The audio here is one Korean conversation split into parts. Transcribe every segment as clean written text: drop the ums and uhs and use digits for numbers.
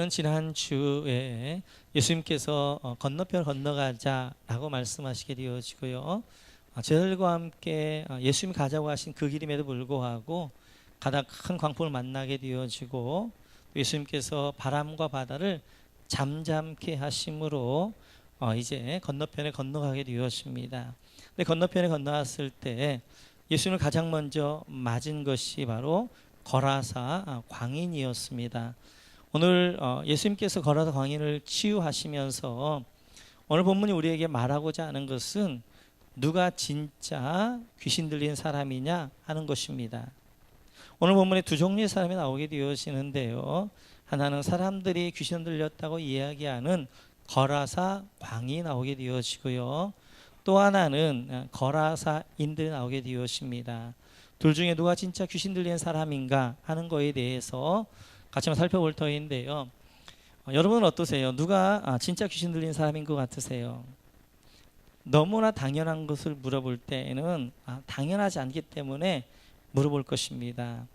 우리는 지난주에 예수님께서 건너편 건너가자라고 말씀하시게 되어지고요. 저들과 함께 예수님이 가자고 하신 그 길임에도 불구하고 가다 큰 광풍을 만나게 되어지고 예수님께서 바람과 바다를 잠잠케 하심으로 이제 건너편에 건너가게 되었습니다. 근데 건너편에 건너왔을 때 예수님을 가장 먼저 맞은 것이 바로 거라사 광인이었습니다. 오늘 예수님께서 거라사 광인을 치유하시면서 오늘 본문이 우리에게 말하고자 하는 것은 누가 진짜 귀신 들린 사람이냐 하는 것입니다. 오늘 본문에 두 종류의 사람이 나오게 되어지는데요. 하나는 사람들이 귀신 들렸다고 이야기하는 거라사 광이 나오게 되어지고요. 또 하나는 거라사인들이 나오게 되었습니다. 둘 중에 누가 진짜 귀신 들린 사람인가 하는 거에 대해서 같이 한번 살펴볼 터인데요. 여러분은 어떠세요? 누가 진짜 귀신 들린 사람인 것 같으세요? 너무나 당연한 것을 물어볼 때에는 당연하지 않기 때문에 물어볼 것입니다.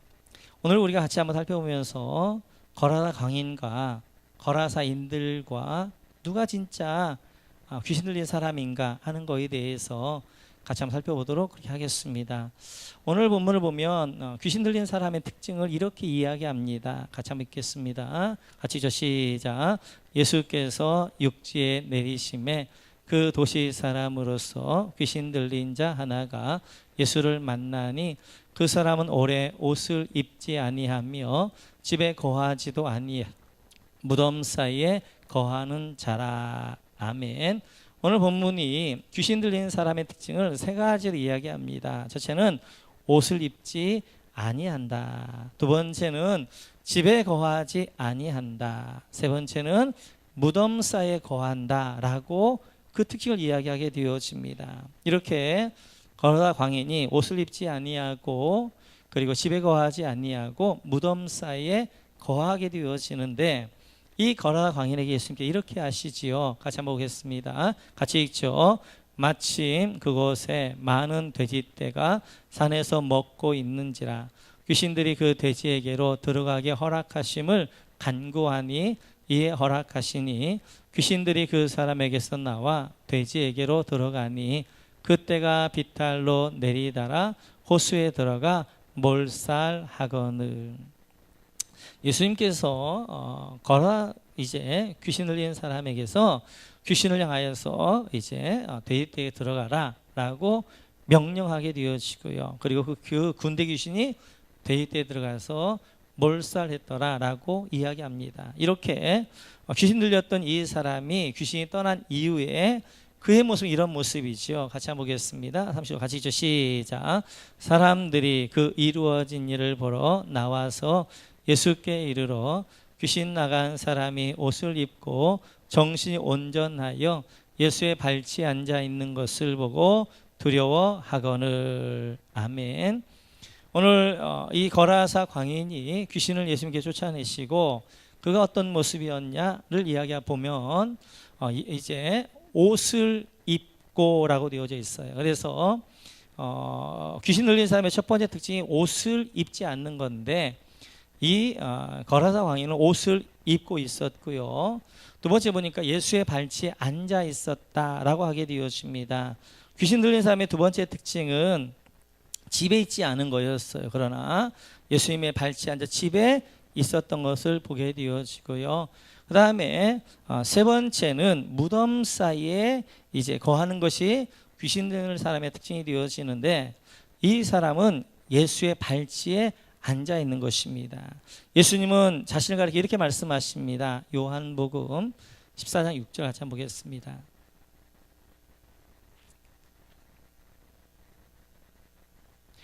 오늘 우리가 같이 한번 살펴보면서 거라사 광인과 거라사인들과 누가 진짜 귀신 들린 사람인가 하는 거에 대해서 같이 한번 살펴보도록 그렇게 하겠습니다. 오늘 본문을 보면 귀신 들린 사람의 특징을 이렇게 이야기합니다. 같이 한번 읽겠습니다. 같이 시작. 예수께서 육지에 내리심에 그 도시 사람으로서 귀신 들린 자 하나가 예수를 만나니 그 사람은 오래 옷을 입지 아니하며 집에 거하지도 아니하 무덤 사이에 거하는 자라. 아멘. 오늘 본문이 귀신 들린 사람의 특징을 세 가지로 이야기합니다. 첫째는 옷을 입지 아니한다. 두 번째는 집에 거하지 아니한다. 세 번째는 무덤 사이에 거한다 라고 그 특징을 이야기하게 되어집니다. 이렇게 거라사 광인이 옷을 입지 아니하고 그리고 집에 거하지 아니하고 무덤 사이에 거하게 되어지는데 이 거라사 광인에게 예수님께 이렇게 하시지요. 같이 한번 보겠습니다. 같이 읽죠. 마침 그곳에 많은 돼지떼가 산에서 먹고 있는지라 귀신들이 그 돼지에게로 들어가게 허락하심을 간구하니 이에 허락하시니 귀신들이 그 사람에게서 나와 돼지에게로 들어가니 그때가 비탈로 내리다라 호수에 들어가 몰살하거늘. 예수님께서 이제 귀신 들린 사람에게서 귀신을 향하여서 이제 돼지떼에 들어가라라고 명령하게 되어지고요. 그리고 그 군대 귀신이 돼지떼에 들어가서 몰살했더라라고 이야기합니다. 이렇게 귀신 들렸던 이 사람이 귀신이 떠난 이후에 그의 모습은 이런 모습이죠. 같이 한번 보겠습니다. 30초 같이 읽죠. 시작. 사람들이 그 이루어진 일을 보러 나와서 예수께 이르러 귀신 나간 사람이 옷을 입고 정신이 온전하여 예수의 발치에 앉아 있는 것을 보고 두려워하거늘. 아멘. 오늘 이 거라사 광인이 귀신을 예수님께 쫓아내시고 그가 어떤 모습이었냐를 이야기해 보면 이제 옷을 입고라고 되어져 있어요. 그래서 귀신 들린 사람의 첫 번째 특징이 옷을 입지 않는 건데 이 거라사 광인은 옷을 입고 있었고요. 두 번째 보니까 예수의 발치에 앉아 있었다라고 하게 되었습니다. 귀신 들린 사람의 두 번째 특징은 집에 있지 않은 거였어요. 그러나 예수님의 발치에 앉아 집에 있었던 것을 보게 되어지고요. 그 다음에 세 번째는 무덤 사이에 이제 거하는 것이 귀신 들린 사람의 특징이 되어지는데 이 사람은 예수의 발치에 앉아 있는 것입니다. 예수님은 자신을 가리켜 이렇게 말씀하십니다. 요한복음 14장 6절 같이 한번 보겠습니다.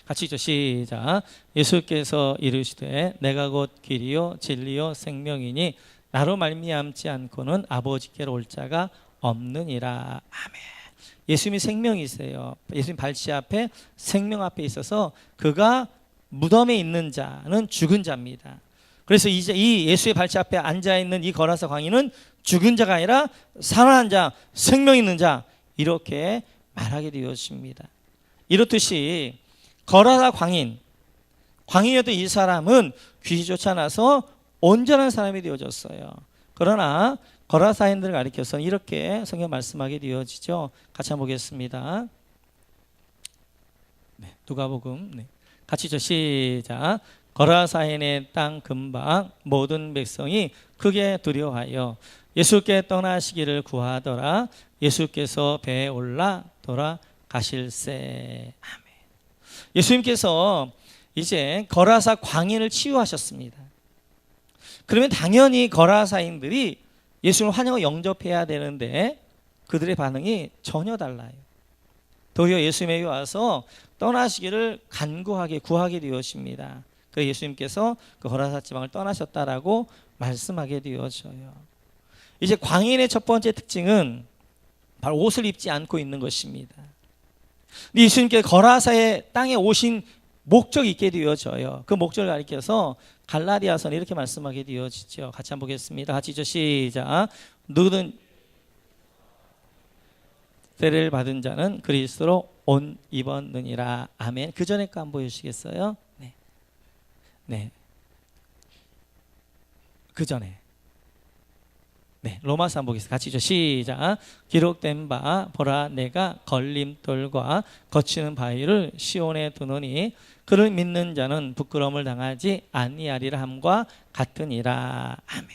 같이 읽죠. 시작. 예수께서 이르시되 내가 곧 길이요 진리요 생명이니 나로 말미암지 않고는 아버지께로 올 자가 없느니라. 아멘. 예수님이 생명이세요. 예수님 발치 앞에 생명 앞에 있어서 그가 무덤에 있는 자는 죽은 자입니다. 그래서 이제 이 예수의 발치 앞에 앉아 있는 이 거라사 광인은 죽은 자가 아니라 살아난 자, 생명 있는 자 이렇게 말하게 되었습니다. 이렇듯이 거라사 광인이었던 이 사람은 귀신이 쫓아나서 온전한 사람이 되어졌어요. 그러나 거라사인들을 가리켜서 이렇게 성경 말씀하게 되어지죠. 같이 한번 보겠습니다. 네, 누가복음 같이 시작. 거라사인의 땅 근방 모든 백성이 크게 두려워하여 예수께 떠나시기를 구하더라. 예수께서 배에 올라 돌아가실세. 아멘. 예수님께서 이제 거라사 광인을 치유하셨습니다. 그러면 당연히 거라사인들이 예수님을 환영하고 영접해야 되는데 그들의 반응이 전혀 달라요. 도리어 예수님에게 와서 떠나시기를 간구하게 구하게 되어집니다. 그 예수님께서 그 거라사 지방을 떠나셨다라고 말씀하게 되어져요. 이제 광인의 첫 번째 특징은 바로 옷을 입지 않고 있는 것입니다. 예수님께 거라사의 땅에 오신 목적이 있게 되어져요. 그 목적을 가리켜서 갈라디아서는 이렇게 말씀하게 되어지죠. 같이 한번 보겠습니다. 같이 시작. 누구든 세례를 받은 자는 그리스도로 옷 입었느니라. 아멘. 그 전에 거 한번 보여주시겠어요? 네. 그 전에. 로마서 한번 보겠습니다. 같이 시작. 기록된 바 보라 내가 걸림돌과 거치는 바위를 시온에 두노니 그를 믿는 자는 부끄러움을 당하지 아니하리라 함과 같으니라. 아멘.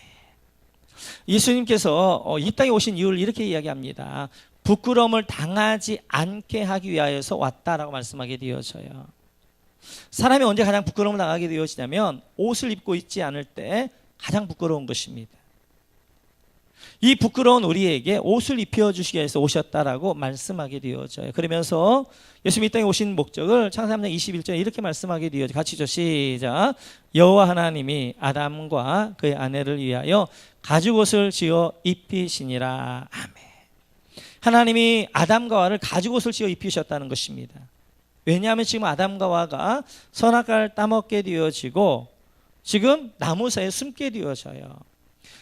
예수님께서 이 땅에 오신 이유를 이렇게 이야기합니다. 부끄러움을 당하지 않게 하기 위하여서 왔다라고 말씀하게 되어져요. 사람이 언제 가장 부끄러움을 당하게 되어지냐면 옷을 입고 있지 않을 때 가장 부끄러운 것입니다. 이 부끄러운 우리에게 옷을 입혀주시기 위해서 오셨다라고 말씀하게 되어져요. 그러면서 예수님이 이 땅에 오신 목적을 창세기 3장 21절에 이렇게 말씀하게 되어져요. 같이 시작. 여호와 하나님이 아담과 그의 아내를 위하여 가죽옷을 지어 입히시니라. 아멘. 하나님이 아담과 하와를 가죽옷을 지어 입히셨다는 것입니다. 왜냐하면 지금 아담과 하와가 선악과를 따먹게 되어지고 지금 나무 사이에 숨게 되어져요.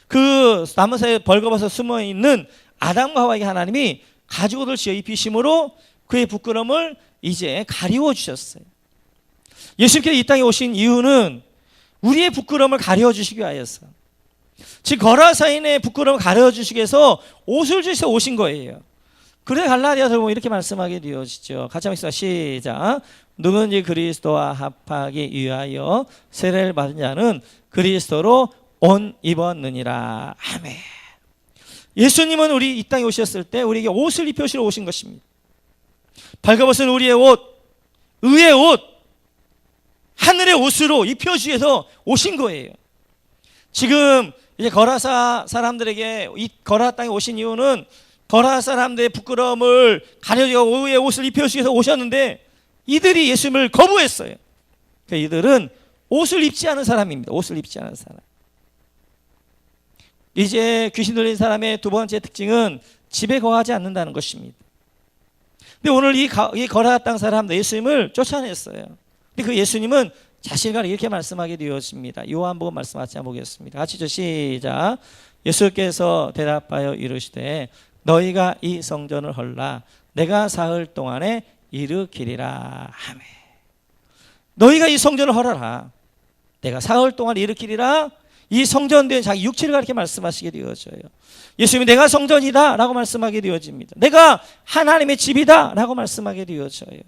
그 나무 사이에 벌거벗어 숨어있는 아담과 하와에게 하나님이 가죽옷을 지어 입히심으로 그의 부끄러움을 이제 가리워 주셨어요. 예수님께서 이 땅에 오신 이유는 우리의 부끄러움을 가리워 주시기 위하여서, 즉 거라사인의 부끄러움을 가리워 주시기 위해서 옷을 주셔서 오신 거예요. 그래 갈라디아서 보면 이렇게 말씀하게 되어지죠. 같이 한번 시작. 누구든지 그리스도와 합하기 위하여 세례를 받은 자는 그리스도로 옷 입었느니라. 아멘. 예수님은 우리 이 땅에 오셨을 때 우리에게 옷을 입혀주시러 오신 것입니다. 벌거벗은 우리의 옷, 의의 옷, 하늘의 옷으로 입혀주기 위해서 오신 거예요. 지금 이제 거라사 사람들에게 이 거라 땅에 오신 이유는 거라 사람들의 부끄러움을 가려주고 의의 옷을 입혀주기 위해서 오셨는데 이들이 예수님을 거부했어요. 이들은 옷을 입지 않은 사람입니다. 옷을 입지 않은 사람. 이제 귀신 들린 사람의 두 번째 특징은 집에 거하지 않는다는 것입니다. 근데 오늘 이 거라 땅 사람들 예수님을 쫓아냈어요. 근데 그 예수님은 자신과 이렇게 말씀하게 되었습니다. 요한복음 말씀 같이 한번 보겠습니다. 같이 시작. 예수께서 대답하여 이르시되 너희가 이 성전을 헐라 내가 사흘 동안에 일으키리라. 아멘. 너희가 이 성전을 헐어라 내가 사흘 동안 일으키리라. 이 성전된 자기 육체를 가리켜 말씀하시게 되어져요. 예수님이 내가 성전이다 라고 말씀하게 되어집니다. 내가 하나님의 집이다 라고 말씀하게 되어져요.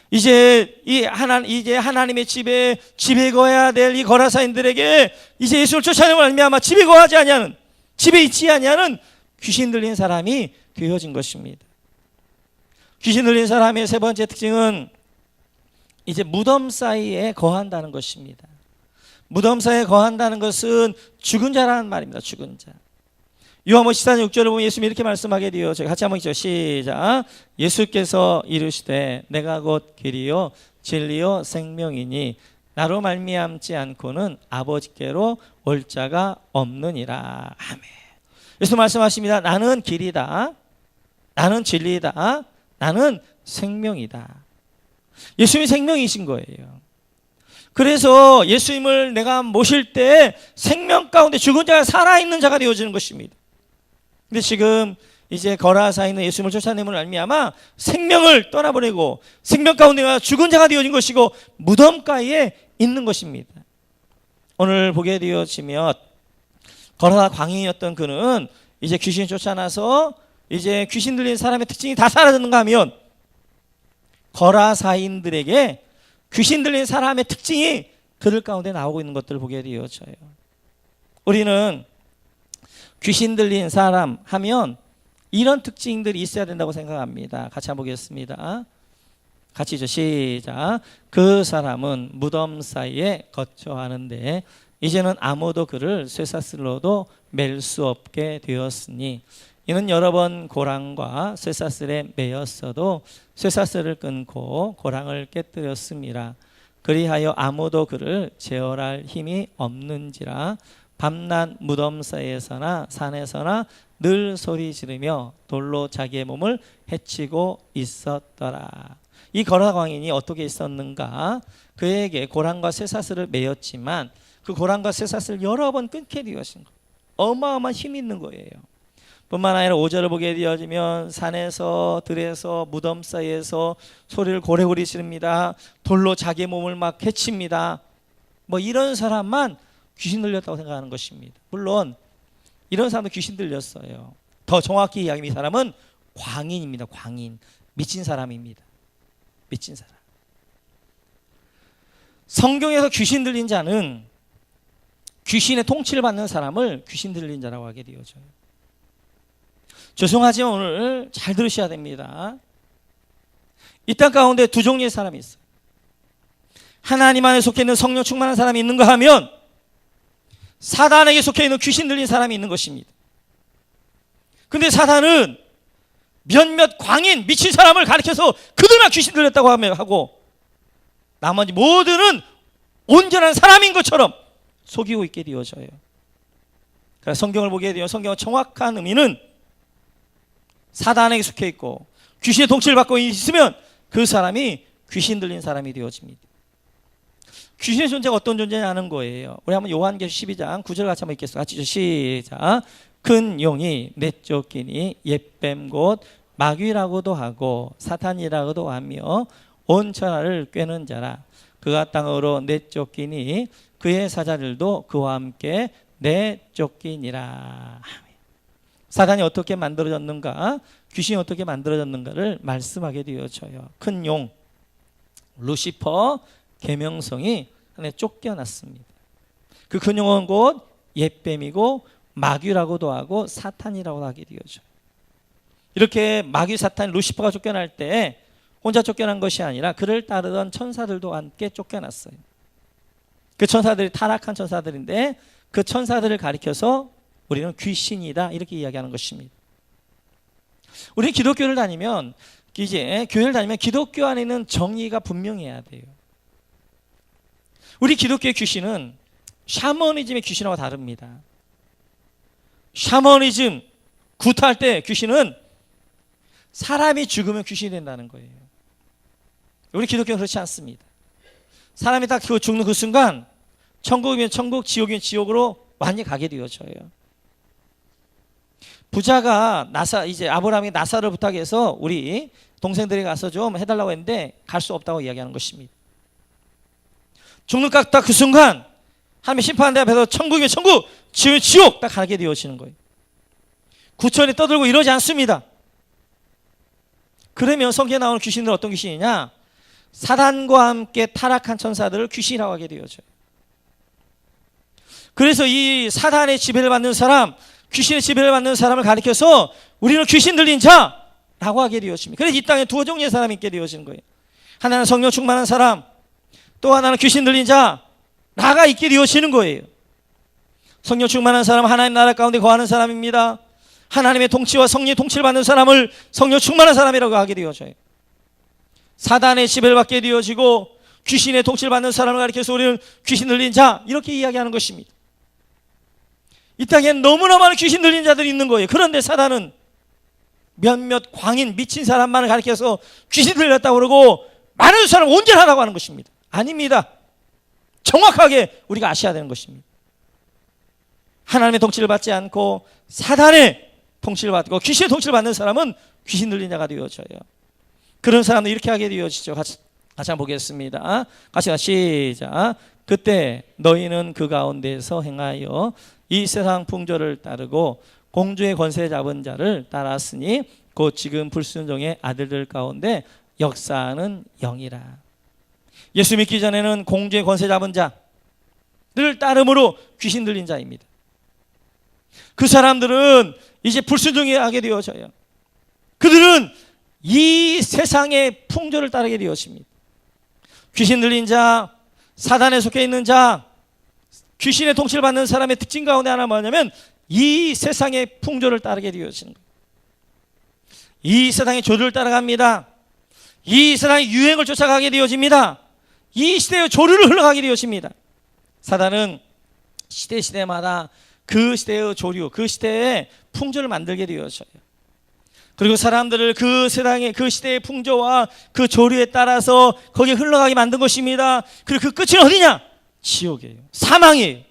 이제 하나님의 집에 거해야 될 이 거라사인들에게 이제 예수를 쫓아내고 말미암아 집에 거하지 아니하는, 집에 있지 아니하는 귀신 들린 사람이 되어진 것입니다. 귀신 들린 사람의 세 번째 특징은 이제 무덤 사이에 거한다는 것입니다. 무덤 사이에 거한다는 것은 죽은 자라는 말입니다. 죽은 자. 요한복음 14장 6절을 보면 예수님이 이렇게 말씀하게 되어 같이 한번 읽죠. 시작. 예수께서 이르시되 내가 곧 길이요 진리요 생명이니 나로 말미암지 않고는 아버지께로 올 자가 없느니라. 아멘. 예수 말씀하십니다. 나는 길이다. 나는 진리다. 나는 생명이다. 예수님이 생명이신 거예요. 그래서 예수님을 내가 모실 때 생명 가운데 죽은 자가 살아있는 자가 되어지는 것입니다. 근데 지금 이제 거라사에 있는 예수님을 쫓아내므로 말미암아 생명을 떠나보내고 생명 가운데가 죽은 자가 되어진 것이고 무덤가에 있는 것입니다. 오늘 보게 되어지면 거라사 광인이었던 그는 이제 귀신이 쫓아나서 이제 귀신 들린 사람의 특징이 다 사라졌는가 하면 거라사인들에게 귀신 들린 사람의 특징이 그들 가운데 나오고 있는 것들을 보게 되어져요. 우리는 귀신 들린 사람 하면 이런 특징들이 있어야 된다고 생각합니다. 같이 한번 보겠습니다. 같이죠. 시작. 그 사람은 무덤 사이에 거처하는데 이제는 아무도 그를 쇠사슬로도 맬 수 없게 되었으니 이는 여러 번 고랑과 쇠사슬에 매였어도 쇠사슬을 끊고 고랑을 깨뜨렸습니다. 그리하여 아무도 그를 제어할 힘이 없는지라 밤낮 무덤 사이에서나 산에서나 늘 소리 지르며 돌로 자기의 몸을 해치고 있었더라. 이 거라사 광인이 어떻게 있었는가? 그에게 고랑과 쇠사슬을 매였지만 그 고랑과 쇠사슬을 여러 번 끊게 되어진 것. 어마어마한 힘이 있는 거예요. 뿐만 아니라 5절을 보게 되어지면 산에서 들에서 무덤 사이에서 소리를 고래고래 지릅니다. 돌로 자기 몸을 막 해칩니다. 뭐 이런 사람만 귀신 들렸다고 생각하는 것입니다. 물론 이런 사람도 귀신 들렸어요. 더 정확히 이야기하면 이 사람은 광인입니다. 광인. 미친 사람입니다. 미친 사람. 성경에서 귀신 들린 자는 귀신의 통치를 받는 사람을 귀신 들린 자라고 하게 되어져요. 죄송하지만 오늘 잘 들으셔야 됩니다. 이 땅 가운데 두 종류의 사람이 있어요. 하나님 안에 속해 있는 성령 충만한 사람이 있는가 하면 사단에게 속해 있는 귀신 들린 사람이 있는 것입니다. 근데 사단은 몇몇 광인 미친 사람을 가리켜서 그들만 귀신 들렸다고 하고 나머지 모두는 온전한 사람인 것처럼 속이고 있게 되어져요. 그래서 성경을 보게 되면 성경의 정확한 의미는 사단에게 속해 있고 귀신의 통치를 받고 있으면 그 사람이 귀신 들린 사람이 되어집니다. 귀신의 존재가 어떤 존재냐 하는 거예요. 우리 한번 요한계시록 12장 9절 같이 한번 읽겠습니다. 같이 시작. 큰 용이 내쫓기니 옛뱀 곧 마귀라고도 하고 사탄이라고도 하며 온 천하를 꿰는 자라. 그가 땅으로 내쫓기니 그의 사자들도 그와 함께 내쫓기니라. 사단이 어떻게 만들어졌는가, 귀신이 어떻게 만들어졌는가를 말씀하게 되어져요. 큰 용 루시퍼 계명성이 하나에 쫓겨났습니다. 그 큰 용은 곧 옛뱀이고 마귀라고도 하고 사탄이라고 하게 되어져요. 이렇게 마귀, 사탄, 루시퍼가 쫓겨날 때 혼자 쫓겨난 것이 아니라 그를 따르던 천사들도 함께 쫓겨났어요. 그 천사들이 타락한 천사들인데 그 천사들을 가리켜서 우리는 귀신이다 이렇게 이야기하는 것입니다. 우리 기독교를 다니면 이제 교회를 다니면 기독교 안에는 정의가 분명해야 돼요. 우리 기독교의 귀신은 샤머니즘의 귀신하고 다릅니다. 샤머니즘 구타할 때 귀신은 사람이 죽으면 귀신이 된다는 거예요. 우리 기독교는 그렇지 않습니다. 사람이 딱 죽는 그 순간 천국이면 천국, 지옥이면 지옥으로 완전히 가게 되어져요. 부자가 이제 아브라함이 나사를 부탁해서 우리 동생들이 가서 좀 해달라고 했는데 갈 수 없다고 이야기하는 것입니다. 죽는 딱 그 순간 하나님의 심판대 앞에서 천국이면 천국, 지옥이면 지옥 딱 가게 되어지는 거예요. 구천이 떠들고 이러지 않습니다. 그러면 성경에 나오는 귀신들은 어떤 귀신이냐? 사단과 함께 타락한 천사들을 귀신이라고 하게 되어져요. 그래서 이 사단의 지배를 받는 사람, 귀신의 지배를 받는 사람을 가리켜서 우리는 귀신 들린 자라고 하게 되어집니다. 그래서 이 땅에 두 종류의 사람이 있게 되어지는 거예요. 하나는 성령 충만한 사람, 또 하나는 귀신 들린 자가 있게 되어지는 거예요. 성령 충만한 사람은 하나님 나라 가운데 거하는 사람입니다. 하나님의 통치와 성령의 통치를 받는 사람을 성령 충만한 사람이라고 하게 되어져요. 사단의 지배를 받게 되어지고 귀신의 통치를 받는 사람을 가리켜서 우리는 귀신 들린 자 이렇게 이야기하는 것입니다. 이 땅엔 너무나 많은 귀신 들린 자들이 있는 거예요. 그런데 사단은 몇몇 광인 미친 사람만을 가리켜서 귀신 들렸다고 그러고 많은 사람을 온전하다고 하는 것입니다. 아닙니다. 정확하게 우리가 아셔야 되는 것입니다. 하나님의 통치를 받지 않고 사단의 통치를 받고 귀신의 통치를 받는 사람은 귀신 들린 자가 되어져요. 그런 사람은 이렇게 하게 되어지죠. 같이 한번 보겠습니다. 같이 시작. 그때 너희는 그 가운데서 행하여 이 세상 풍조를 따르고 공주의 권세 잡은 자를 따랐으니 곧 지금 불순종의 아들들 가운데 역사하는 영이라. 예수 믿기 전에는 공주의 권세 잡은 자를 따름으로 귀신 들린 자입니다. 그 사람들은 이제 불순종하게 되어져요. 그들은 이 세상의 풍조를 따르게 되었습니다. 귀신 들린 자, 사단에 속해 있는 자, 귀신의 통치를 받는 사람의 특징 가운데 하나 뭐냐면 이 세상의 풍조를 따르게 되어지는 거예요. 이 세상의 조류를 따라갑니다. 이 세상의 유행을 쫓아가게 되어집니다. 이 시대의 조류를 흘러가게 되어집니다. 사단은 시대마다 그 시대의 조류, 그 시대의 풍조를 만들게 되어져요. 그리고 사람들을 그 세상의 그 시대의 풍조와 그 조류에 따라서 거기에 흘러가게 만든 것입니다. 그리고 그 끝은 어디냐? 지옥이에요. 사망이에요.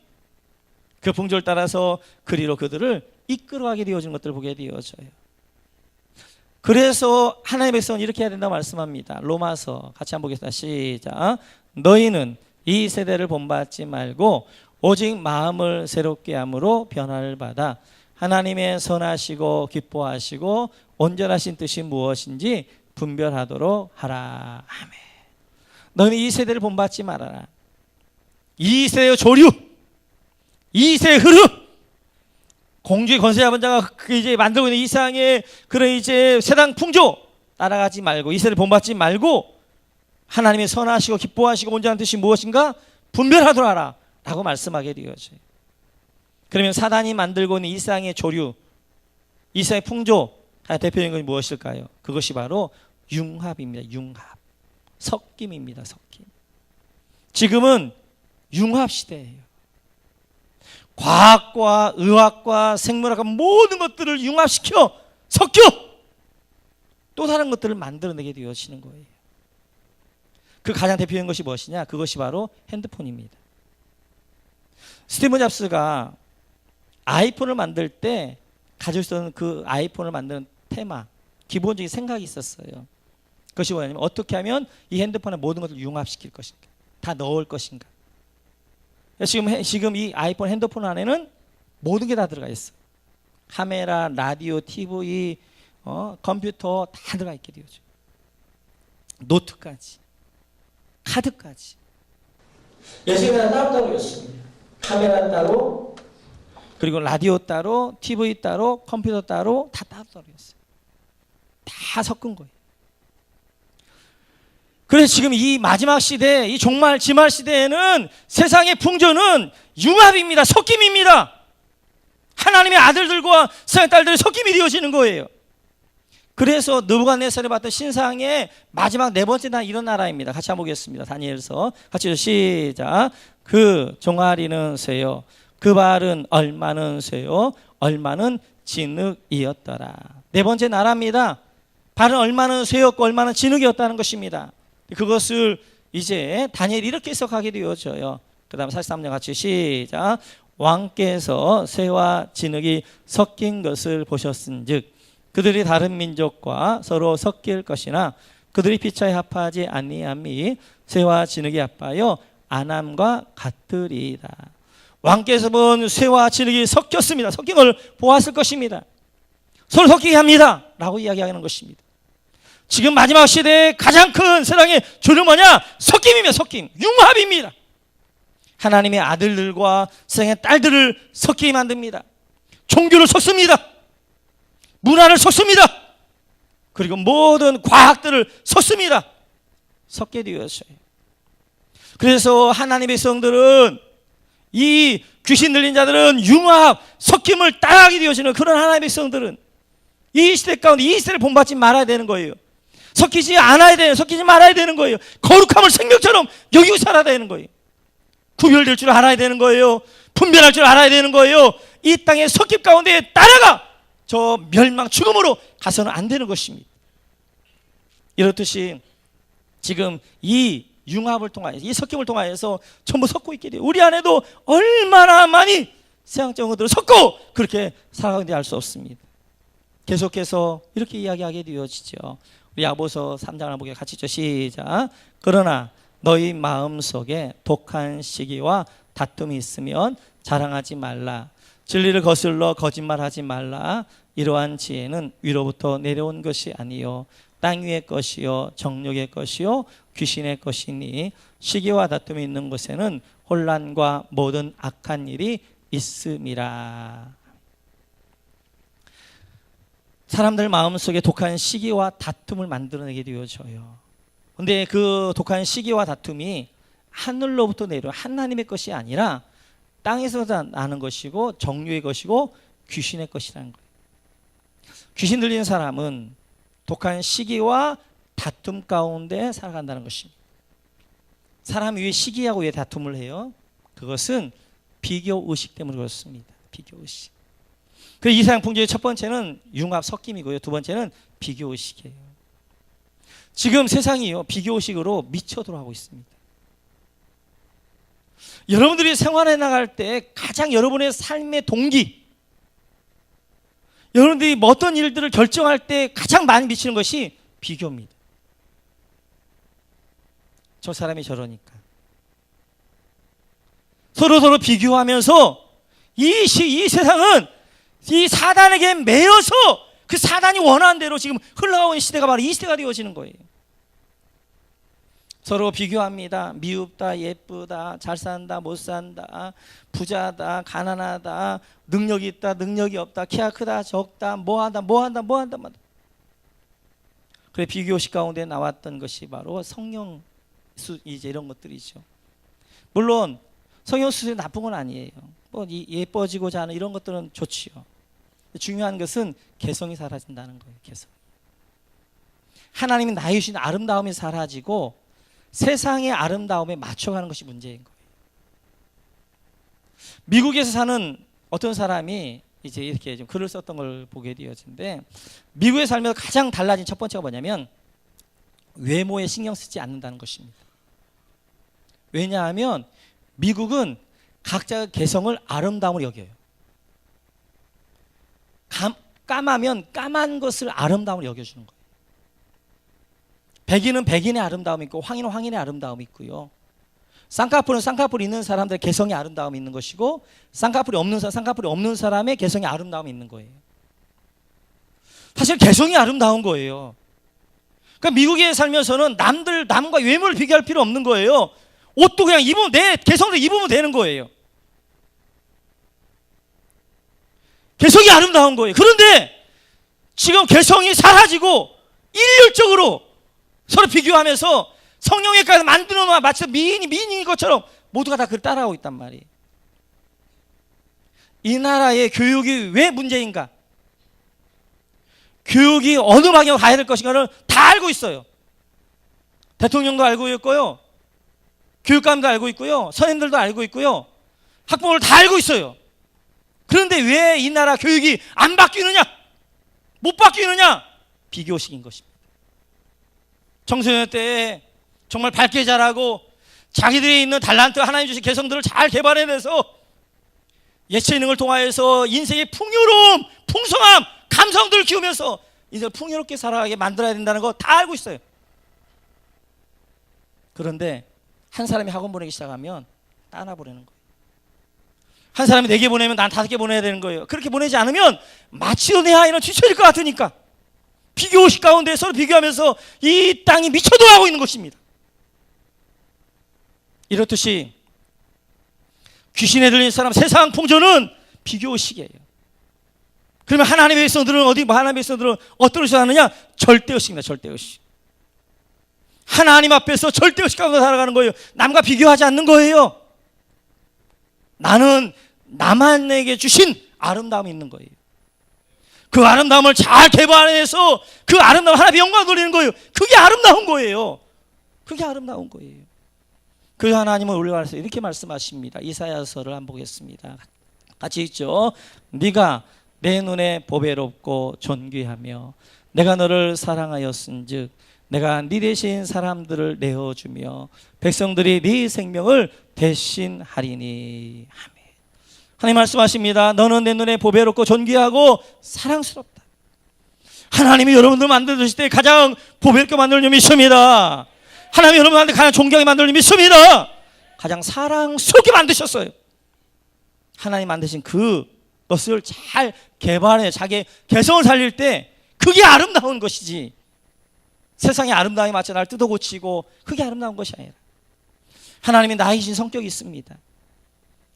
그 풍조를 따라서 그리로 그들을 이끌어가게 되어지는 것들을 보게 되어져요. 그래서 하나님의 백성은 이렇게 해야 된다고 말씀합니다. 로마서 같이 한번 보겠습니다. 시작. 너희는 이 세대를 본받지 말고 오직 마음을 새롭게 함으로 변화를 받아 하나님의 선하시고 기뻐하시고 온전하신 뜻이 무엇인지 분별하도록 하라. 아멘. 너희는 이 세대를 본받지 말아라. 이 세대의 조류, 이 세대의 흐름, 공주의 권세 잡은 자가 이제 만들고 있는 이상의 그런 이제 세상 풍조 따라가지 말고 이 세대를 본받지 말고 하나님의 선하시고 기뻐하시고 온전한 뜻이 무엇인가 분별하도록 하라 라고 말씀하게 되어져요. 그러면 사단이 만들고 있는 이 세상의 조류, 이 세상의 풍조 대표적인 것이 무엇일까요? 그것이 바로 융합입니다. 융합, 섞임입니다. 섞임. 지금은 융합 시대예요. 과학과 의학과 생물학과 모든 것들을 융합시켜 섞여 또 다른 것들을 만들어내게 되어지는 거예요. 그 가장 대표적인 것이 무엇이냐? 그것이 바로 핸드폰입니다. 스티브 잡스가 아이폰을 만들 때 가지고 있었던 그 아이폰을 만드는 테마, 기본적인 생각이 있었어요. 그것이 뭐냐면 어떻게 하면 이 핸드폰에 모든 것을 융합시킬 것인가, 다 넣을 것인가. 지금 이 아이폰 핸드폰 안에는 모든 게 다 들어가 있어요. 카메라, 라디오, TV, 컴퓨터 다 들어가 있게 되어져. 노트까지, 카드까지. 예전에는 따로따로였습니다. 카메라 따로, 그리고 라디오 따로, TV 따로, 컴퓨터 따로 다 따로따로였어요. 다 섞은 거예요. 그래서 지금 이 마지막 시대, 이 종말 지말 시대에는 세상의 풍조는 융합입니다. 섞임입니다. 하나님의 아들들과 세상의 딸들의 섞임이 되어지는 거예요. 그래서 느부갓네살이 봤던 신상의 마지막 네 번째 날 이런 나라입니다. 같이 한번 보겠습니다. 다니엘서 같이 시작. 그 종아리는 쇠요, 그 발은 얼마는 쇠요, 얼마는 진흙이었더라. 네 번째 나라입니다. 발은 얼마는 쇠였고 얼마는 진흙이었다는 것입니다. 그것을 이제 다니엘이 이렇게 해석하게 되어져요. 그 다음 43절 같이 시작. 왕께서 쇠와 진흙이 섞인 것을 보셨은즉 그들이 다른 민족과 서로 섞일 것이나 그들이 피차에 합하지 아니함이 쇠와 진흙이 합하여 안함과 같으리이다. 왕께서 본 쇠와 진흙이 섞였습니다. 섞인 걸 보았을 것입니다. 서로 섞이게 합니다 라고 이야기하는 것입니다. 지금 마지막 시대의 가장 큰 세상의 조류는 뭐냐? 섞임입니다. 섞임, 융합입니다. 하나님의 아들들과 세상의 딸들을 섞이게 만듭니다. 종교를 섞습니다. 문화를 섞습니다. 그리고 모든 과학들을 섞습니다. 섞게 되었어요. 그래서 하나님의 백성들은, 이 귀신 들린 자들은 융합, 섞임을 따라하게 되어지는 그런 하나님의 백성들은 이 시대 가운데 이 시대를 본받지 말아야 되는 거예요. 섞이지 않아야 되는, 섞이지 말아야 되는 거예요. 거룩함을 생명처럼 여기고 살아야 되는 거예요. 구별될 줄 알아야 되는 거예요. 분별할 줄 알아야 되는 거예요. 이 땅의 섞임 가운데 따라가 저 멸망 죽음으로 가서는 안 되는 것입니다. 이렇듯이 지금 이 융합을 통하여서, 이 섞임을 통하여서 전부 섞고 있게 돼요. 우리 안에도 얼마나 많이 세상적인 것들을 섞고 그렇게 살아가는지 알 수 없습니다. 계속해서 이렇게 이야기하게 되어지죠. 우리 야고보서 3장을 보게 같이 읽죠. 시작. 그러나 너희 마음속에 독한 시기와 다툼이 있으면 자랑하지 말라. 진리를 거슬러 거짓말하지 말라. 이러한 지혜는 위로부터 내려온 것이 아니요 땅 위의 것이요 정욕의 것이요 귀신의 것이니 시기와 다툼이 있는 곳에는 혼란과 모든 악한 일이 있음이라. 사람들 마음속에 독한 시기와 다툼을 만들어내게 되어져요. 근데 그 독한 시기와 다툼이 하늘로부터 내려온 하나님의 것이 아니라 땅에서 나는 것이고 정욕의 것이고 귀신의 것이라는 거예요. 귀신 들리는 사람은 독한 시기와 다툼 가운데 살아간다는 것입니다. 사람이 왜 시기하고 왜 다툼을 해요? 그것은 비교의식 때문에 그렇습니다. 비교의식. 그래서 이상풍조의 첫 번째는 융합 섞임이고요. 두 번째는 비교의식이에요. 지금 세상이요 비교의식으로 미쳐 들어가고 있습니다. 여러분들이 생활해 나갈 때 가장 여러분의 삶의 동기, 여러분들이 어떤 일들을 결정할 때 가장 많이 미치는 것이 비교입니다. 저 사람이 저러니까 서로 비교하면서 이 세상은 이 사단에게 매여서 그 사단이 원하는 대로 지금 흘러가는 시대가 바로 이 시대가 되어지는 거예요. 서로 비교합니다. 미흡다, 예쁘다, 잘 산다, 못 산다, 부자다, 가난하다, 능력이 있다, 능력이 없다, 키가 크다, 적다, 뭐한다. 그래 비교식 가운데 나왔던 것이 바로 성령수 이제 이런 것들이죠. 물론 성령수술이 나쁜 건 아니에요. 뭐 예뻐지고자 하는 이런 것들은 좋지요. 중요한 것은 개성이 사라진다는 거예요. 개성. 하나님이 나의 주신 아름다움이 사라지고 세상의 아름다움에 맞춰가는 것이 문제인 거예요. 미국에서 사는 어떤 사람이 이제 이렇게 좀 글을 썼던 걸 보게 되어진데, 미국에 살면서 가장 달라진 첫 번째가 뭐냐면 외모에 신경 쓰지 않는다는 것입니다. 왜냐하면 미국은 각자의 개성을 아름다움으로 여겨요. 까마면 까만 것을 아름다움으로 여겨주는 거예요. 백인은 백인의 아름다움이 있고 황인은 황인의 아름다움이 있고요. 쌍꺼풀은 쌍꺼풀이 있는 사람들의 개성의 아름다움이 있는 것이고 쌍꺼풀이 없는 사람의 개성의 아름다움이 있는 거예요. 사실 개성이 아름다운 거예요. 그러니까 미국에 살면서는 남과 외모를 비교할 필요 없는 거예요. 옷도 그냥 입으면 내 개성대로 입으면 되는 거예요. 개성이 아름다운 거예요. 그런데 지금 개성이 사라지고 일률적으로 서로 비교하면서 성령에까지 만들어 놓아 마치 미인인 것처럼 모두가 다 그를 따라하고 있단 말이에요. 이 나라의 교육이 왜 문제인가? 교육이 어느 방향으로 가야 될 것인가를 다 알고 있어요. 대통령도 알고 있고요. 교육감도 알고 있고요. 선생님들도 알고 있고요. 학부모를 다 알고 있어요. 그런데 왜 이 나라 교육이 안 바뀌느냐? 못 바뀌느냐? 비교식인 것입니다. 청소년 때 정말 밝게 자라고 자기들이 있는 달란트 하나님 주신 개성들을 잘 개발해내서 예체능을 통하여서 인생의 풍요로움, 풍성함, 감성들을 키우면서 인생을 풍요롭게 살아가게 만들어야 된다는 거 다 알고 있어요. 그런데 한 사람이 학원 보내기 시작하면 따라 보내는 거예요. 한 사람이 4개 보내면 난 5개 보내야 되는 거예요. 그렇게 보내지 않으면 마치 내 아이는 뒤처질 것 같으니까 비교의식 가운데 서로 비교하면서 이 땅이 미쳐돌아가고 있는 것입니다. 이렇듯이 귀신에 들린 사람 세상 풍조는 비교의식이에요. 그러면 하나님의 백성들은 하나님의 백성들은 어떤 의식을 하느냐? 절대의식입니다. 절대의식. 하나님 앞에서 절대의식 가운데 살아가는 거예요. 남과 비교하지 않는 거예요. 나는 나만에게 주신 아름다움이 있는 거예요. 그 아름다움을 잘 개발해서 그 아름다움 하나님의 영광을 돌리는 거예요. 그게 아름다운 거예요. 그게 아름다운 거예요. 그 하나님은 올라와서 이렇게 말씀하십니다. 이사야서를 한번 보겠습니다. 같이 읽죠. 네가 내 눈에 보배롭고 존귀하며 내가 너를 사랑하였은즉 내가 네 대신 사람들을 내어주며 백성들이 네 생명을 대신하리니. 아멘. 하나님 말씀하십니다. 너는 내 눈에 보배롭고 존귀하고 사랑스럽다. 하나님이 여러분들 만드실 때 가장 보배롭게 만들 줄 믿습니다. 하나님이 여러분한테 가장 존경하게 만들 줄 믿습니다. 가장 사랑스럽게 만드셨어요. 하나님 만드신 그 것을 잘 개발해 자기의 개성을 살릴 때 그게 아름다운 것이지, 세상의 아름다움에 맞춰 날 뜯어고치고 그게 아름다운 것이 아니라, 하나님이 나에게 주신 성격이 있습니다.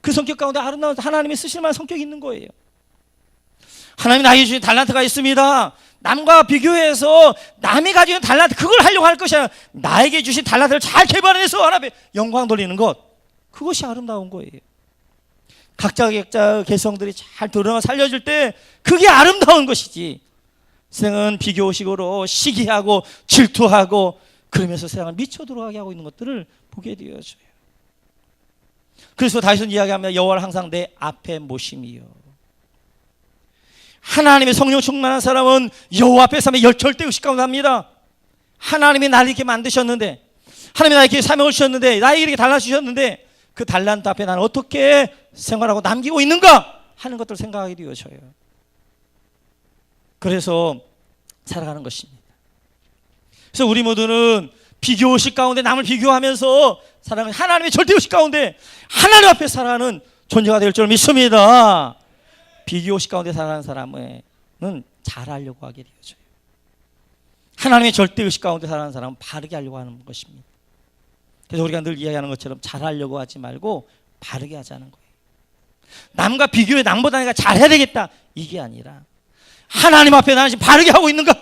그 성격 가운데 아름다운 하나님이 쓰실 만한 성격이 있는 거예요. 하나님이 나에게 주신 달란트가 있습니다. 남과 비교해서 남이 가지고 있는 달란트 그걸 하려고 할 것이 아니라 나에게 주신 달란트를 잘 개발해서 하나님의 영광 돌리는 것, 그것이 아름다운 거예요. 각자의 개성들이 잘 드러나 살려질 때 그게 아름다운 것이지, 세상은 비교식으로 시기하고 질투하고 그러면서 세상을 미쳐 들어가게 하고 있는 것들을 보게 되어져요. 그래서 다윗은 이야기하며 여호와를 항상 내 앞에 모심이요. 하나님의 성령 충만한 사람은 여호와 앞에 서면 절대 의식 가운데 합니다. 하나님이 나를 이렇게 만드셨는데, 하나님이 나에게 이렇게 사명을 주셨는데, 나에게 이렇게 달라 주셨는데 그 달란트 앞에 나는 어떻게 생활하고 남기고 있는가 하는 것들을 생각하게 되어져요. 그래서 살아가는 것입니다. 그래서 우리 모두는 비교의식 가운데 남을 비교하면서 살아가는, 하나님의 절대의식 가운데 하나님 앞에 살아가는 존재가 될 줄 믿습니다. 비교의식 가운데 살아가는 사람은 잘하려고 하게 되어져요. 하나님의 절대의식 가운데 살아가는 사람은 바르게 하려고 하는 것입니다. 그래서 우리가 늘 이야기하는 것처럼 잘하려고 하지 말고 바르게 하자는 거예요. 남과 비교해 남보다 내가 잘해야 되겠다 이게 아니라, 하나님 앞에 나는 지금 바르게 하고 있는가?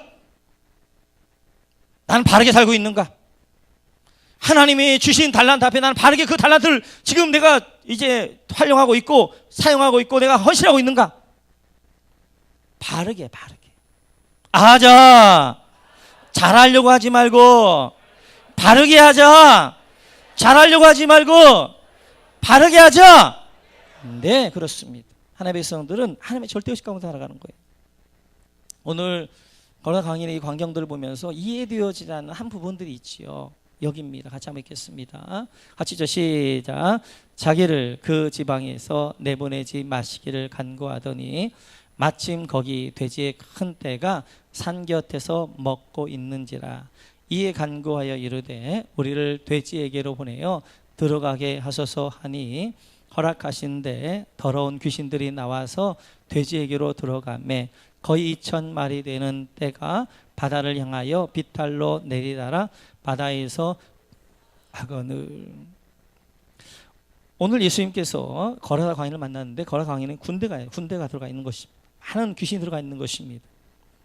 나는 바르게 살고 있는가? 하나님이 주신 달란트 앞에 나는 바르게 그 달란트를 지금 내가 이제 활용하고 있고 사용하고 있고 내가 헌신하고 있는가? 바르게 하자. 잘하려고 하지 말고 바르게 하자. 잘하려고 하지 말고 바르게 하자. 네, 그렇습니다. 하나님의 백성들은 하나님의 절대의식 가운데 살아가는 거예요. 오늘 거라 강인의 이 광경들을 보면서 이해되어지지 않는 한 부분들이 있지요. 여기입니다. 같이 한번 읽겠습니다. 같이 시작. 자기를 그 지방에서 내보내지 마시기를 간구하더니 마침 거기 돼지의 큰 떼가 산 곁에서 먹고 있는지라. 이에 간구하여 이르되 우리를 돼지에게로 보내어 들어가게 하소서 하니 허락하신데 더러운 귀신들이 나와서 돼지에게로 들어가매 거의 2,000마리 되는 떼가 바다를 향하여 비탈로 내리다라 바다에서 하거늘. 오늘 예수님께서 거라사 광인을 만났는데, 거라사 광인은 군대가 들어가 있는 것이, 많은 귀신이 들어가 있는 것입니다.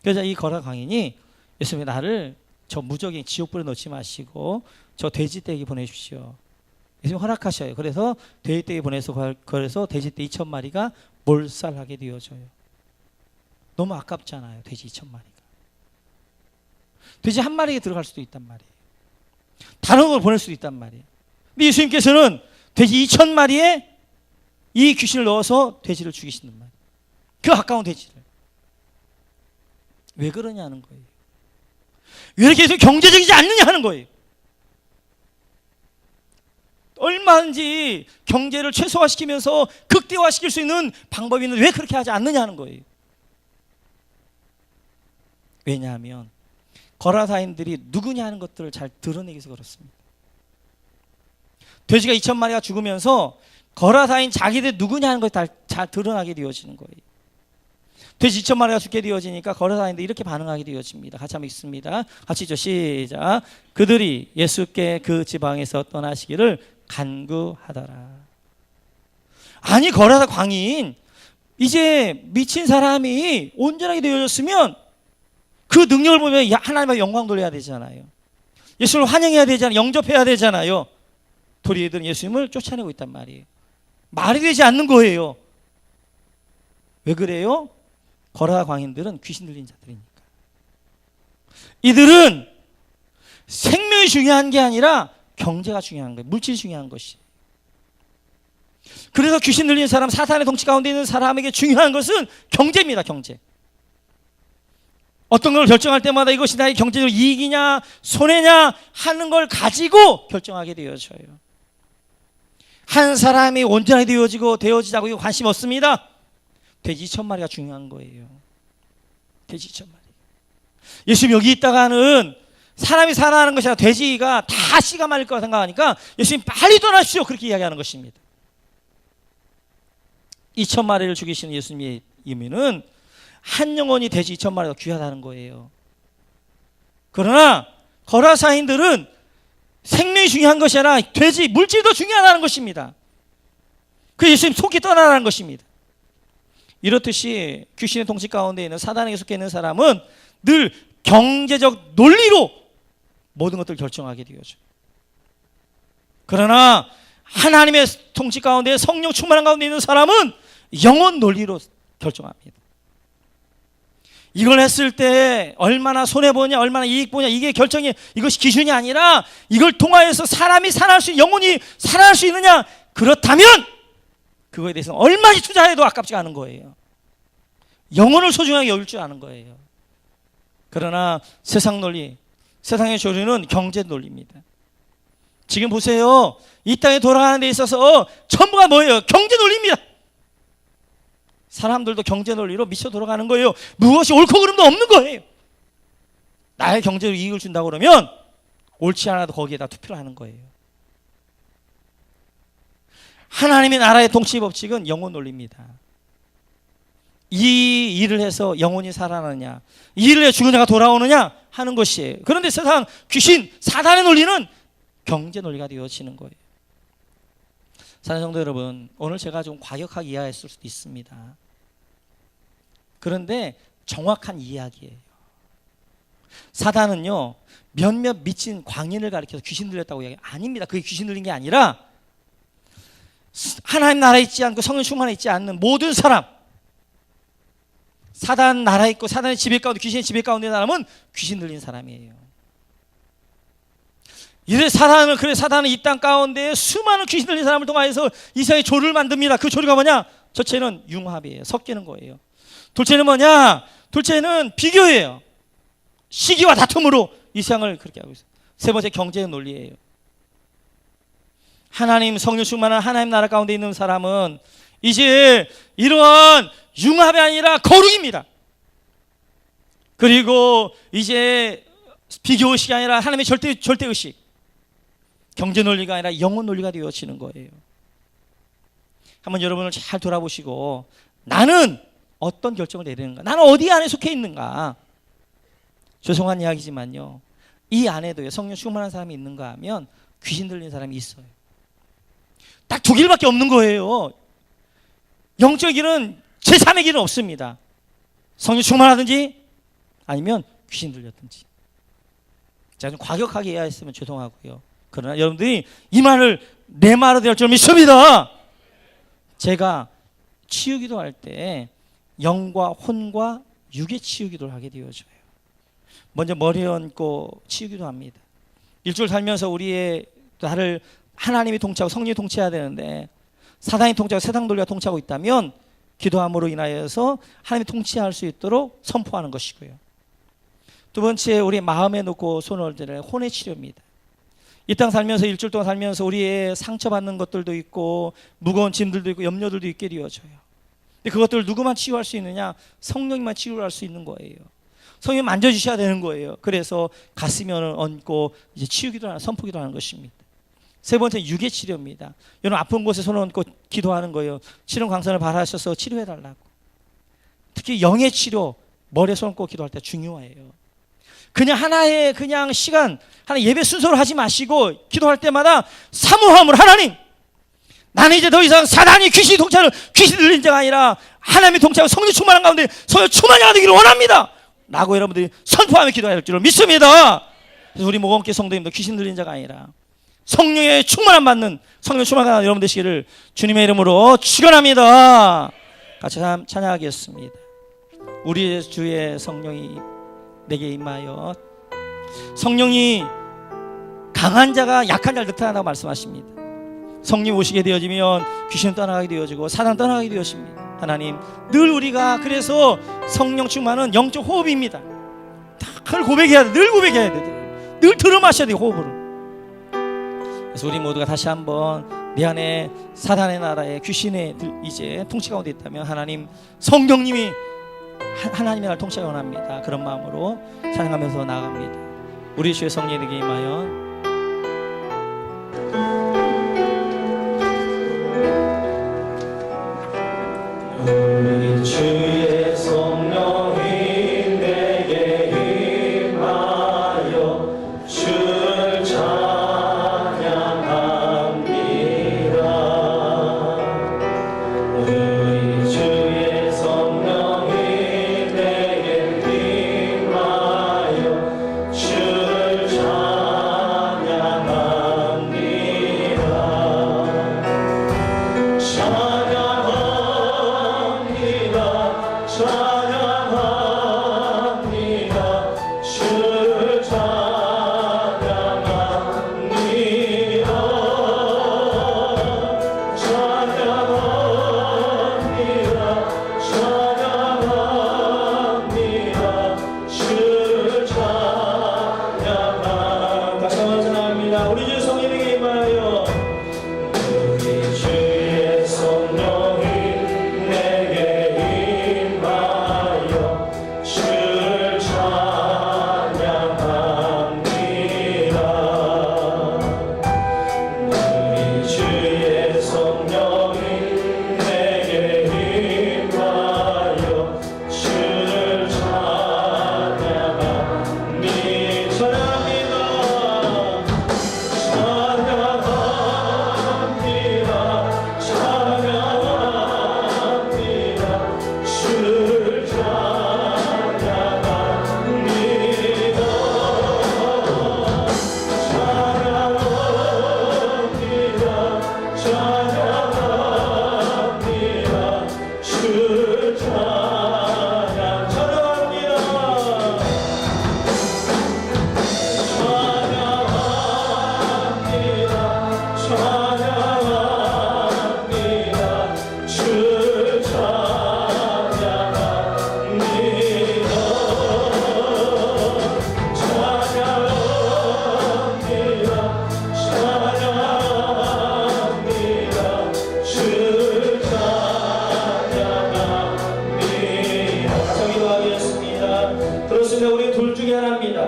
그래서 이 거라사 광인이 예수님이 나를 저 무적인 지옥불에 넣지 마시고 저 돼지떼에게 보내주십시오. 예수님 허락하셔요. 그래서 돼지떼에게 보내서 그래서 돼지떼 2,000마리가 몰살하게 되어져요. 너무 아깝잖아요. 돼지 2,000마리가. 돼지 한 마리에 들어갈 수도 있단 말이에요. 다른 걸 보낼 수도 있단 말이에요. 근데 예수님께서는 돼지 2,000마리에 이 귀신을 넣어서 돼지를 죽이시는 말이에요. 그 가까운 돼지를. 왜 그러냐는 거예요. 왜 이렇게 해서 경제적이지 않느냐 하는 거예요. 얼마든지 경제를 최소화시키면서 극대화시킬 수 있는 방법이 있는데 왜 그렇게 하지 않느냐 하는 거예요. 왜냐하면 거라사인들이 누구냐 하는 것들을 잘 드러내기 위해서 그렇습니다. 돼지가 2,000마리가 죽으면서 거라사인 자기들 누구냐 하는 것이 잘 드러나게 되어지는 거예요. 돼지 2,000마리가 죽게 되어지니까 거라사인들이 이렇게 반응하게 되어집니다. 같이 한번 읽습니다. 같이 시작. 그들이 예수께 그 지방에서 떠나시기를 간구하더라. 아니 거라사 광인, 이제 미친 사람이 온전하게 되어졌으면 그 능력을 보면 하나님의 영광 돌려야 되잖아요. 예수를 환영해야 되잖아요. 영접해야 되잖아요. 도리들은 예수님을 쫓아내고 있단 말이에요. 말이 되지 않는 거예요. 왜 그래요? 거라 광인들은 귀신 들린 자들이니까. 이들은 생명이 중요한 게 아니라 경제가 중요한 거예요. 물질이 중요한 것이. 그래서 귀신 들린 사람, 사탄의 통치 가운데 있는 사람에게 중요한 것은 경제입니다. 경제. 어떤 걸 결정할 때마다 이것이 나의 경제적 이익이냐 손해냐 하는 걸 가지고 결정하게 되어져요. 한 사람이 온전하게 되어지자고 이거 관심 없습니다. 돼지 2,000마리가 중요한 거예요. 돼지 2,000마리. 예수님 여기 있다가는 사람이 살아나는 것이 아니라 돼지가 다 씨가 말릴 거라 생각하니까 예수님 빨리 떠나십시오, 그렇게 이야기하는 것입니다. 2,000마리를 죽이시는 예수님의 의미는 한 영혼이 돼지 2,000마리가 귀하다는 거예요. 그러나 거라사인들은 생명이 중요한 것이 아니라 돼지 물질도 중요하다는 것입니다. 그 예수님 속이 떠나라는 것입니다. 이렇듯이 귀신의 통치 가운데 있는 사단에게 속해 있는 사람은 늘 경제적 논리로 모든 것들을 결정하게 되어져. 그러나 하나님의 통치 가운데, 성령 충만한 가운데 있는 사람은 영혼 논리로 결정합니다. 이걸 했을 때 얼마나 손해보냐, 얼마나 이익보냐, 이게 결정이, 이것이 기준이 아니라 이걸 통하여서 사람이 살아날 수, 영혼이 살아날 수 있느냐, 그렇다면 그거에 대해서는 얼마나 투자해도 아깝지 않은 거예요. 영혼을 소중하게 여길 줄 아는 거예요. 그러나 세상 논리, 세상의 조류는 경제 논리입니다. 지금 보세요. 이 땅에 돌아가는 데 있어서 전부가 뭐예요? 경제 논리입니다. 사람들도 경제 논리로 미쳐 돌아가는 거예요. 무엇이 옳고 그름도 없는 거예요. 나의 경제로 이익을 준다고 그러면 옳지 않아도 거기에다 투표를 하는 거예요. 하나님의 나라의 통치 법칙은 영혼 논리입니다. 이 일을 해서 영혼이 살아나느냐, 이 일을 해 죽은 자가 돌아오느냐 하는 것이에요. 그런데 세상 귀신, 사단의 논리는 경제 논리가 되어지는 거예요. 사랑하는 성도 여러분, 오늘 제가 좀 과격하게 이해했을 수도 있습니다. 그런데 정확한 이야기예요. 사단은요, 몇몇 미친 광인을 가리켜서 귀신 들렸다고 이야기 아닙니다. 그게 귀신 들린 게 아니라 하나님 나라에 있지 않고 성령 충만에 있지 않는 모든 사람, 사단 나라에 있고 사단의 지배 가운데, 귀신의 지배 가운데 있는 사람은 귀신 들린 사람이에요. 이래 사단은 이 땅 가운데 수많은 귀신 들린 사람을 통하여서 이 세상에 조를 만듭니다. 그 조류가 뭐냐? 첫째는 융합이에요. 섞이는 거예요. 둘째는 뭐냐? 둘째는 비교예요. 시기와 다툼으로 이 세상을 그렇게 하고 있어요. 세 번째 경제의 논리예요. 하나님 성령 충만한 하나님 나라 가운데 있는 사람은 이제 이러한 융합이 아니라 거룩입니다. 그리고 이제 비교의식이 아니라 하나님의 절대의식, 경제 논리가 아니라 영혼 논리가 되어지는 거예요. 한번 여러분을 잘 돌아보시고 나는 어떤 결정을 내리는가, 나는 어디 안에 속해 있는가. 죄송한 이야기지만요, 이 안에도요 성령 충만한 사람이 있는가 하면 귀신 들린 사람이 있어요. 딱 두 길밖에 없는 거예요. 영적 길은 제3의 길은 없습니다. 성령 충만하든지 아니면 귀신 들렸든지. 제가 좀 과격하게 이해했으면 죄송하고요. 그러나 여러분들이 이 말을 내 말로 될 줄 믿습니다. 제가 치유기도 할 때 영과 혼과 육의 치유기도를 하게 되어져요. 먼저 머리에 얹고 치유기도 합니다. 일주일 살면서 우리의 나를 하나님이 통치하고 성령이 통치해야 되는데 사단이 통치하고 세상 논리가 통치하고 있다면 기도함으로 인하여서 하나님이 통치할 수 있도록 선포하는 것이고요. 두 번째, 우리 마음에 놓고 손을 얹는 혼의 치료입니다. 이 땅 살면서 일주일 동안 살면서 우리의 상처받는 것들도 있고 무거운 짐들도 있고 염려들도 있게 되어져요. 근데 그것들을 누구만 치유할 수 있느냐? 성령님만 치유할 수 있는 거예요. 성령님 만져주셔야 되는 거예요. 그래서 가슴에 얹고 이제 치유기도 하는, 선포기도 하는 것입니다. 세 번째, 육의 치료입니다. 여러분 아픈 곳에 손을 얹고 기도하는 거예요. 치료 강선을 바라셔서 치료해달라고. 특히 영의 치료, 머리에 손을 얹고 기도할 때 중요해요. 그냥 하나의 그냥 시간, 하나 예배 순서로 하지 마시고 기도할 때마다 사모함으로, 하나님, 나는 이제 더 이상 사단이 귀신이 통치하는 귀신 들린 자가 아니라 하나님이 통치하고 성령 충만한 가운데 성령 충만이 되기를 원합니다 라고 여러분들이 선포하며 기도해야 할 줄을 믿습니다. 그래서 우리 모범교회 성도님도 귀신 들린 자가 아니라 성령의 충만함 받는 성령 충만한 여러분 되시기를 주님의 이름으로 축원합니다. 같이 찬양하겠습니다. 우리 주의 성령이 내게 임하여. 성령이 강한 자가 약한 자를 나타낸다고 말씀하십니다. 성령 오시게 되어지면 귀신은 떠나가게 되어지고 사단 떠나가게 되어집니다. 하나님, 늘 우리가 그래서 성령 충만은 영적 호흡입니다. 늘 고백해야 돼. 늘 고백해야 돼. 늘 들어마셔야 돼, 호흡으로. 그래서 우리 모두가 다시 한번 내 안에 사단의 나라에 귀신의 이제 통치 가운데 있다면 하나님 성령님이 하나님의 나를 통치하기 원합니다. 그런 마음으로 찬양하면서 나아갑니다. 우리 주의 성령에게 임하여 우리 주의 성령이 내게 임하여 주를 찬양합니다. 우리 주의 성령이 내게 임하여 주를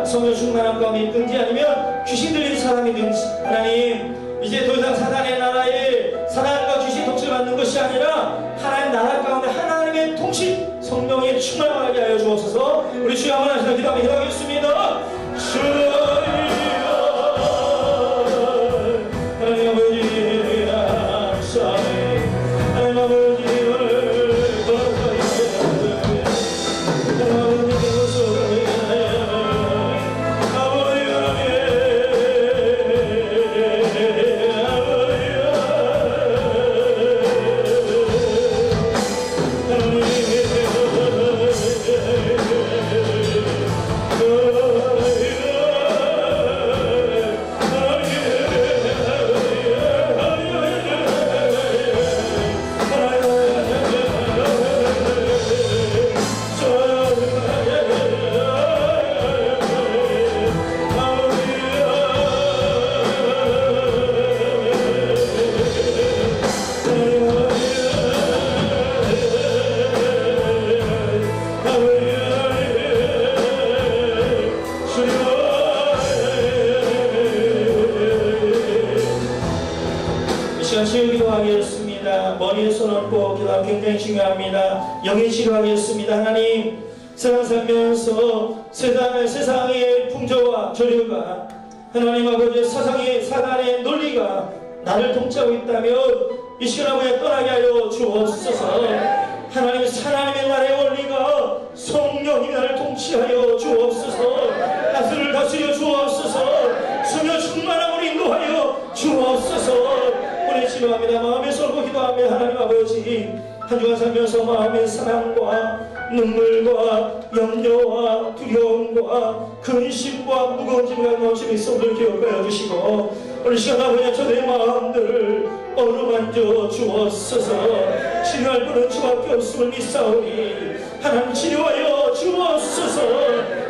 성령 충만한 가운데 있든지 아니면 귀신 들린 사람이든지 하나님 이제 더 이상 사단의 나라에 사단과 귀신 통치를 받는 것이 아니라 하나님 나라 가운데 하나님의 통치 성령의 충만하게 하여 주옵소서. 우리 주여 한번 하시는 기도 한번 기도하겠습니다. 주여 하나님 아버지 하나님 아버지 기도하겠습니다. 머리에 손 얹고 기도하면 굉장히 중요합니다. 영의 치료하겠습니다. 하나님 세상 살면서 세상의 풍조와 조류가 하나님 아버지 사단의 논리가 나를 통치하고 있다면 이 시간 아버지 떠나게 하여 주옵소서. 하나님의 나라의 원리가 성령이 나를 통치하여 주옵소서. 나를 다스려 주옵소서. 성령 충만함으로 인도하여 주옵소서. 우리 기도합니다. 마음에 쏠고 기도합니다. 하나님 아버지 한 주간 살면서 마음의 사랑과 눈물과 염려와 두려움과 근심과 무거운 짐을 넘치는 있음을 기억하여 주시고 오늘 시간 아버지 저의 마음들을 어루만져 주옵소서. 치료할 분은 주밖에 없음을 믿사오니 하나님 치료하여 주옵소서.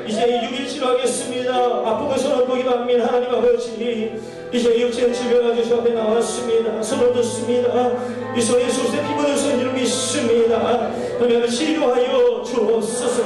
이제 6일 치료하겠습니다. 아픈 것을 얻고 기도합니다. 하나님 아버지 이제 육체의 질병을 주시 앞에 나왔습니다. 손을 뒀습니다. 이 손에 예수의 피 묻은 손으로 믿습니다. 그러면 치료하여 주옵소서.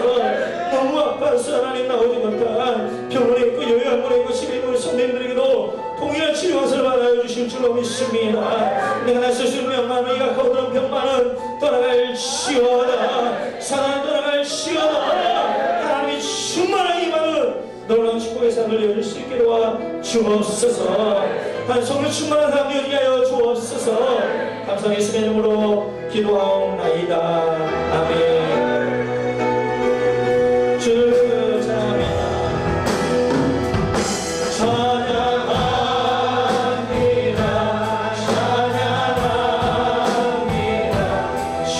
너무 아파서 하나님 나오지 못한 병원에 있고 요양원에 있고 집에 있는 우리 선생님들에게도 동일한 치료 화사를 받아여 주실 줄로 믿습니다. 내가 나설 수 있는 병만은 이 가까운 병만은 떠나갈지어다. 사단은 떠나갈지어다. 하나님이 충만한 이만은 놀라운 축복의 삶을 이어줄 수 있게 도와 주옵소서. 반성으로 충만한 삶 되게 하여 주옵소서. 감사 예수의 이름으로 기도하옵나이다. 아멘. 주 찬양합니다. 찬양합니다. 찬양합니다. 주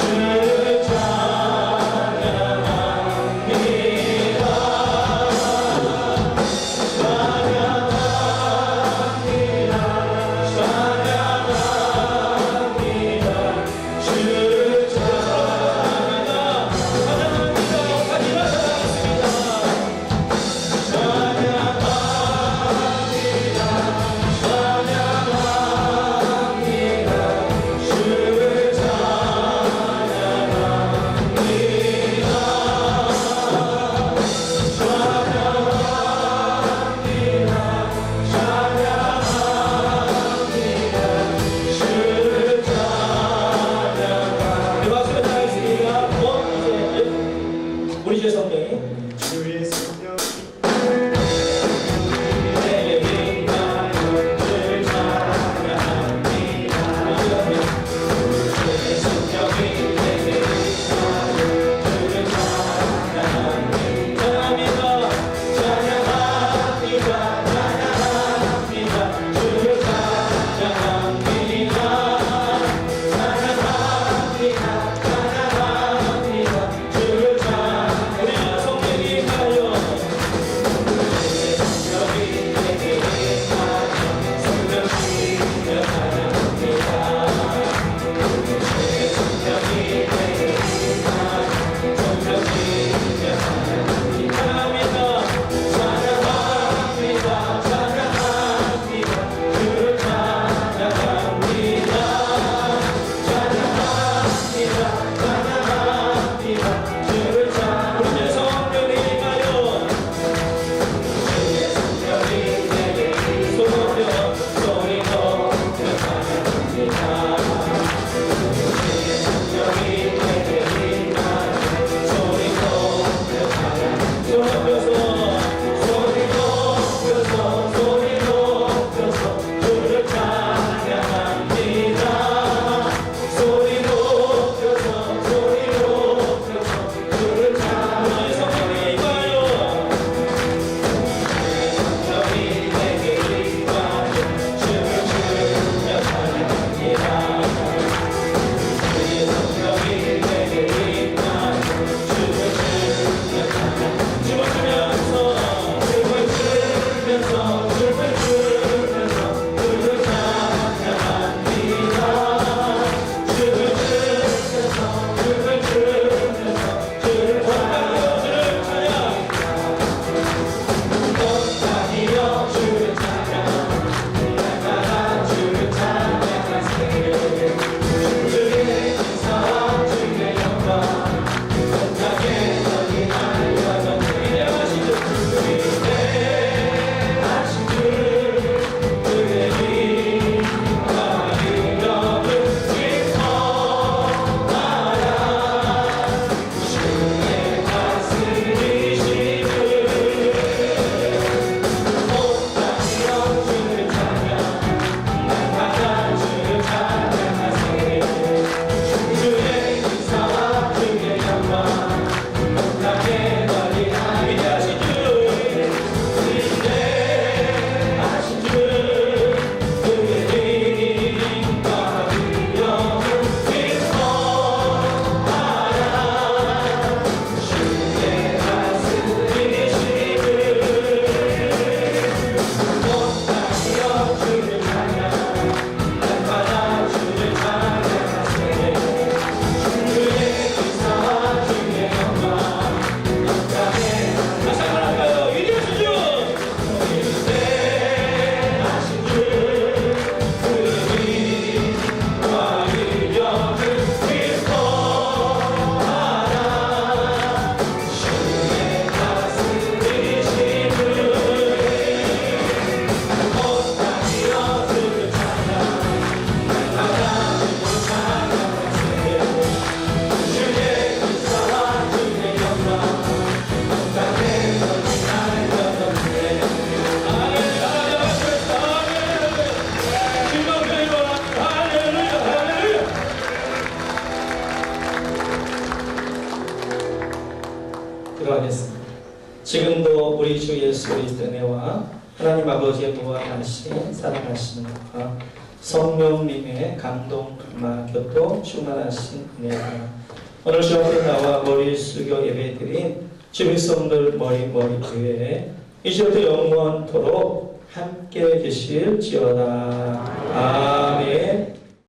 우리 주의 성령이 주의 성령 우리 성령이 가요 기도하겠습니다. 지금도 우리 주 예수 그리스도의 은혜와 하나님 아버지의 무한하신 사랑하심과 성령님의 감동, 감화, 교통, 충만하신 은혜가 오늘 주 앞에 나와 머리 숙여 예배드린 주의 성들 머리 위에 이제부터 영원토록 함께 계실지어다. 아멘.